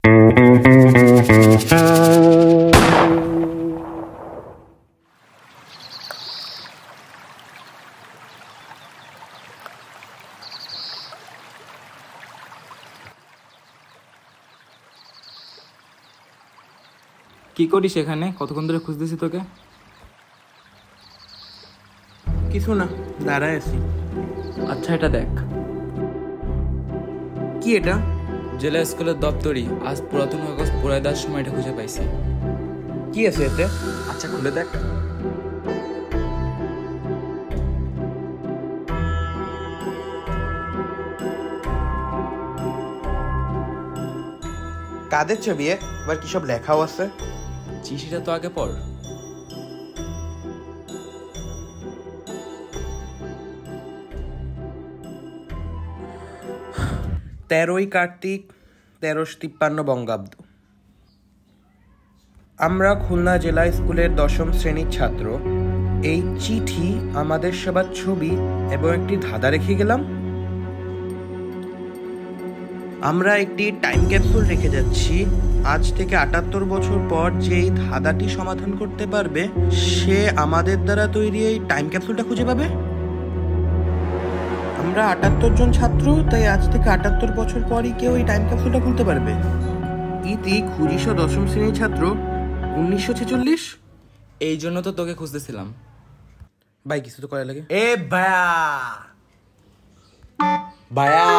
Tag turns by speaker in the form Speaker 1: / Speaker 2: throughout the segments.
Speaker 1: কি করিস এখানে? কতক্ষণ ধরে খুঁজতেছি তোকে।
Speaker 2: কিছু না, দাঁড়ায় আছি।
Speaker 1: আচ্ছা এটা দেখ।
Speaker 2: কি এটা?
Speaker 1: জেলা স্কুলের দপ্তরি। আজ পুরাতন কাগজ পুরাই দেওয়ার সময় এটা খুঁজে পাইছি।
Speaker 2: কি আছে এতে?
Speaker 1: আচ্ছা খুলে দেখ।
Speaker 2: কাদের ছবি? আবার কি সব লেখাও আছে?
Speaker 1: চিঠিটা তো আগে পড়।
Speaker 2: তেরোই কার্তিক 1353 বঙ্গাব্দ। আমরা খুলনা জেলা স্কুলের 10ম শ্রেণীর ছাত্র। এই চিঠি, আমাদের সবার ছবি এবং একটি ধাঁধা রেখে গেলাম। আমরা একটি টাইম ক্যাপসুল রেখে যাচ্ছি। আজ থেকে 78 বছর পর যে এই ধাঁধাটি সমাধান করতে পারবে, সে আমাদের দ্বারা তৈরি এই টাইম ক্যাপসুলটা খুঁজে পাবে। আমরা 78 জন ছাত্র, তাই আজ থেকে 78 বছর পরই কেউ এই টাইম ক্যাপসুলটা খুলতে পারবে। ইতি খুরিশ 10ম শ্রেণীর ছাত্র, 1946।
Speaker 1: এই জন্য তো তোকে খুঁজতেছিলাম।
Speaker 2: ভাই কিছু তো করা লাগে।
Speaker 3: এ ভায়া ভায়া,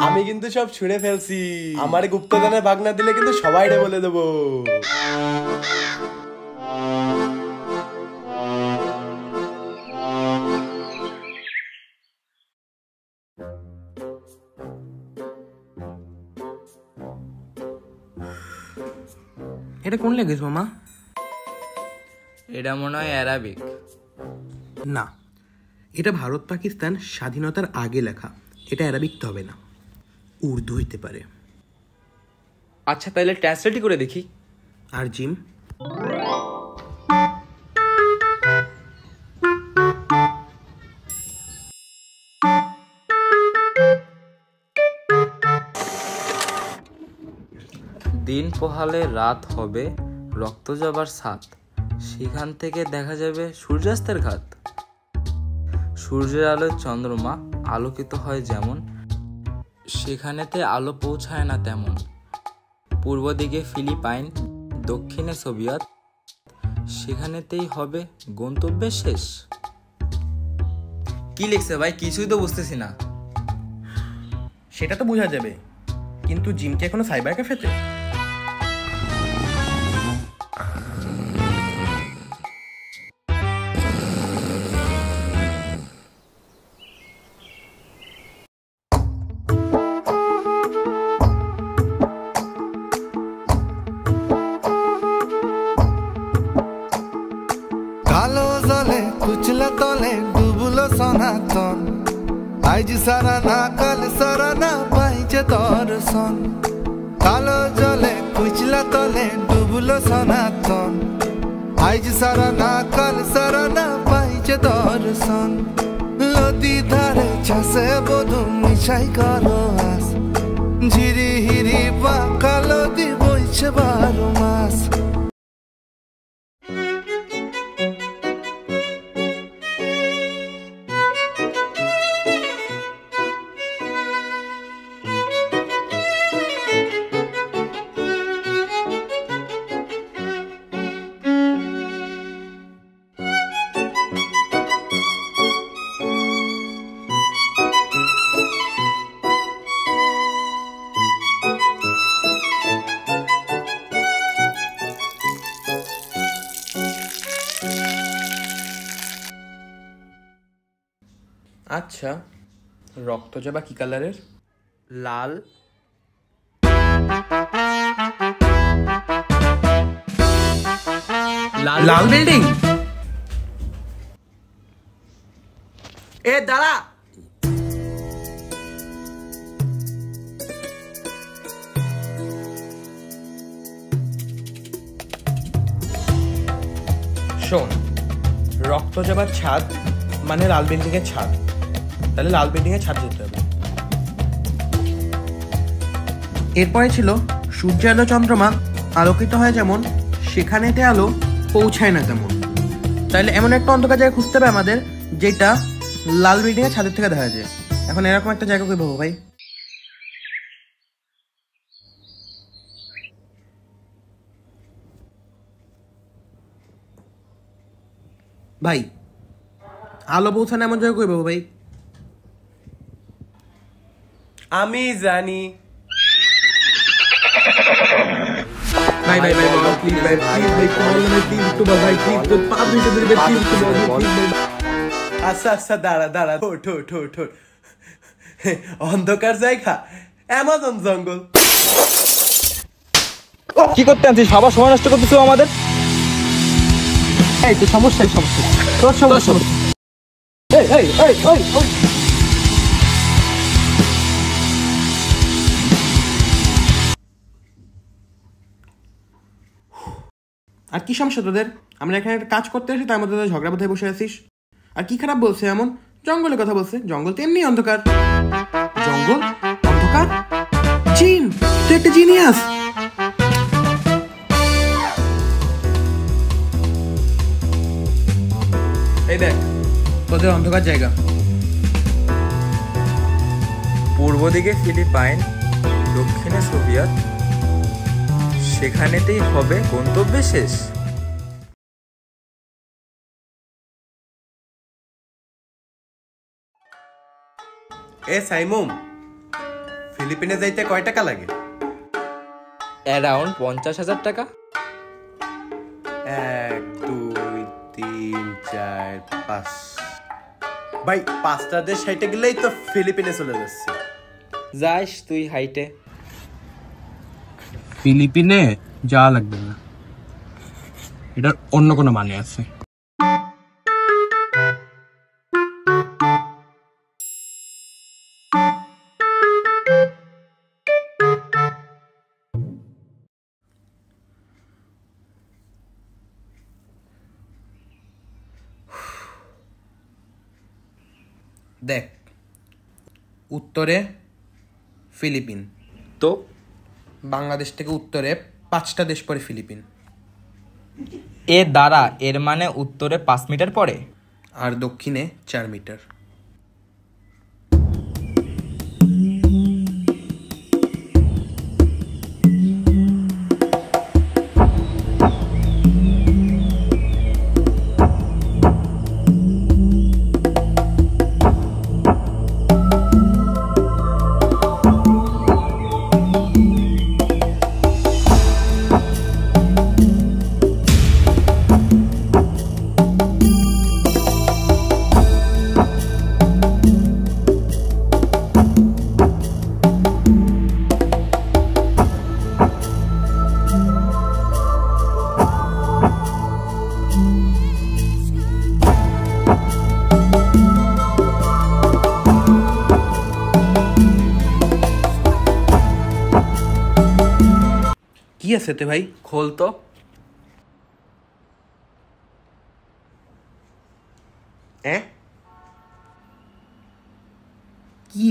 Speaker 3: আমি কিন্তু সব শুনে ফেলছি। আমার গুপ্তধনের ভাগ না দিলে কিন্তু সবাই বলে দেবো।
Speaker 2: এটা কোন ল্যাঙ্গুয়েজ মামা?
Speaker 1: এটা মনে হয় অ্যারাবিক।
Speaker 2: না, এটা ভারত পাকিস্তান স্বাধীনতার আগে লেখা। এটা অ্যারাবিক তো হবে না, উর্দু হইতে পারে।
Speaker 1: আচ্ছা তাহলে ট্রান্সলেটই করে দেখি।
Speaker 2: আর জিম?
Speaker 1: দিন পোহালে রাত হবে, রক্ত যাবার ছাদ, সেখান থেকে দেখা যাবে সূর্যাস্তের ঘাট। সূর্যের আলোয় চন্দ্রমা আলোকিত হয় যেমন, সেখানেতে আলো পৌঁছায় না তেমন। পূর্ব দিকে ফিলিপাইন, দক্ষিণে সোভিয়েত, সেখানেতেই হবে গন্তব্যের শেষ। কি লিখছে ভাই? কিছুই তো বুঝতেছি না।
Speaker 2: সেটা তো বোঝা যাবে, কিন্তু জিম কি এখনো সাইবার ক্যাফেতে?
Speaker 4: কালো জলে কুচলা তলে ডুবলো সনাতন, আজ সারা না কাল সারা না পাইছে দর্শন। কালো জলে কুচলা তলে ডুবলো সনাতন, আজ সারা না কাল সারা না পাইছে দর্শন। নদী ধারে চাষে বধু মিশাই করো আস, ঝিরি হিরি বা কালো দি বইছে 12 মাস।
Speaker 2: আচ্ছা, রক্ত জবা কি কালারের?
Speaker 1: লাল।
Speaker 2: লাল বিল্ডিং।
Speaker 3: এ দাঁড়া,
Speaker 2: শোন, রক্ত জবার ছাদ মানে লাল বিল্ডিং এর ছাদ। তাহলে লাল বিল্ডিং এর ছাদ যেতে হবে। এরপরে ছিল সূর্য আলো চন্দ্রমা আলোকিত হয় যেমন সেখানেতে আলো পৌঁছায় না তেমন। তাইলে এমন একটা অন্ধকার জায়গা খুঁজতে হবে আমাদের যেটা লাল বিল্ডিং এর ছাদের থেকে দেখা যায়। এখন এরকম একটা জায়গা কই পাবো ভাই? ভাই আলো পৌঁছানো এমন জায়গা কই পাবো ভাই?
Speaker 3: আমি জানি।
Speaker 2: ভাই ভাই ভাই প্লিজ ভাই একটু বল ভাই প্লিজ, তো 5 মিনিটের ভিতরে প্লিজ একটু বল ভাই।
Speaker 3: আচ্ছা আচ্ছা, দাঁড়া দাঁড়া, ওঠ ওঠ ওঠ ওঠ। অন্ধকার জায়গা, অ্যামাজন জঙ্গল।
Speaker 5: কি করতে আনছিস? সবার সময় নষ্ট করতেছো আমাদের। এই তো সমস্যা তোর সমস্যা। এই এই এই এই ওই
Speaker 2: আর কি সমস্যা তোদের? আমরা এখানে একটা কাজ করতে এসে তার মধ্যে তোদের ঝগড়া বাঁধায় বসে আছিস। আর কি খারাপ বলছে এমন? জঙ্গলের কথা বলছে। জঙ্গল তো এমনি অন্ধকার। জঙ্গল অন্ধকার? জিন, তুই একটা জিনিয়াস। এই দেখ তোদের অন্ধকার জায়গা।
Speaker 1: পূর্ব দিকে ফিলিপাইন, দক্ষিণে সোভিয়েত, সেখানেতেই হবে গন্তব্য শেষ।
Speaker 3: এ সাইমুম, ফিলিপিনে যাইতে কয় টাকা লাগে?
Speaker 1: অ্যারাউন্ড 50,000 টাকা।
Speaker 3: 1 2 3 4 5। ভাই 5টা দেশ হাইটে গেলেই তো ফিলিপিনে চলে যাচ্ছে।
Speaker 1: যাস তুই হাইটে।
Speaker 5: ফিলিপিনে যাওয়া লাগবে না, এটার অন্য কোনো মানে আছে।
Speaker 2: দেখ উত্তরে ফিলিপিন,
Speaker 1: তো
Speaker 2: বাংলাদেশ থেকে উত্তরে 5টা দেশ পরে ফিলিপিন।
Speaker 1: এ দ্বারা এর মানে উত্তরে 5 মিটার পরে
Speaker 2: আর দক্ষিণে 4 মিটার। কি আছে তে ভাই?
Speaker 1: খোল তো।
Speaker 2: কি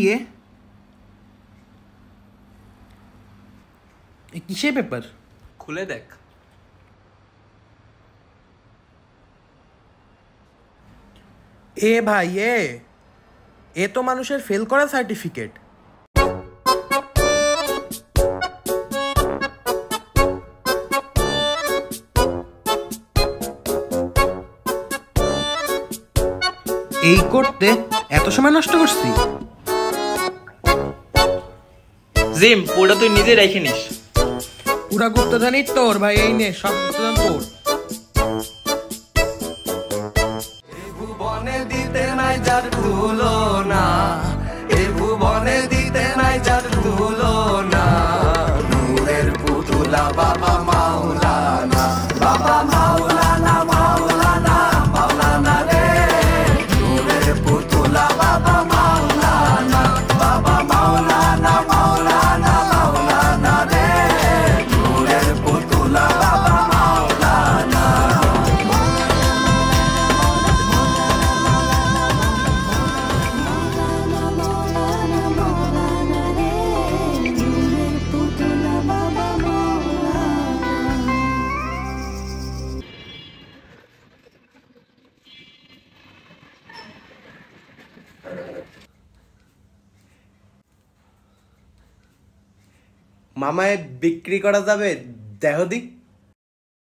Speaker 2: কিসের পেপার?
Speaker 1: খুলে দেখ।
Speaker 2: এ ভাই এ তো মানুষের ফেল করা সার্টিফিকেট। এই করতে এত সময় নষ্ট করছি।
Speaker 1: জিম, পুরো তুই নিজে রেখে নিস।
Speaker 2: পুরা গুপ্তধনী তোর ভাই, এই নে সব গুপ্তধন তোর।
Speaker 4: ভুবনে দিতে নাই যার তুলনা, এ ভুবনে দিতে নাই যার তুলনা, নূরের পুতুলা বাবা মাওলানা, বাবা মাওলানা মাওলানা মাওলানা রে, নূরের পুতুলা বাবা মাওলানা, বাবা মাওলানা মাওলানা মাওলানা রে, নূরের পুতুলা বাবা মাওলানা।
Speaker 6: Maulana, Maulana, Maulana, re, nure
Speaker 3: মামায় বিক্রি করা যাবে দেহ দি